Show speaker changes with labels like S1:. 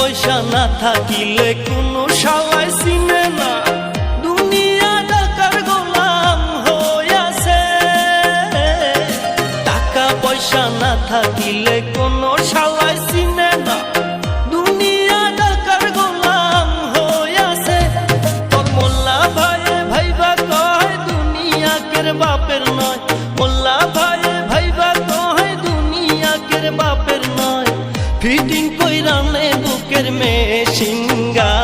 S1: পয়সা না থাকিলে কোনো শালায় চিনে না, দুনিয়া টাকার গোলাম হইয়াছে। টাকা পয়সা না থাকিলে কোনো শালায় চিনে না, দুনিয়া টাকার গোলাম হইয়াছে। তোর মোল্লা ভাইয়ে ভাইবা কয় দুনিয়া কের বাপের নয়, মোল্লা ভাইয়ে ভাইবা কয় দুনিয়া কের বাপের নয়। ফিটিং কইরা নে বুকের মেশিন গান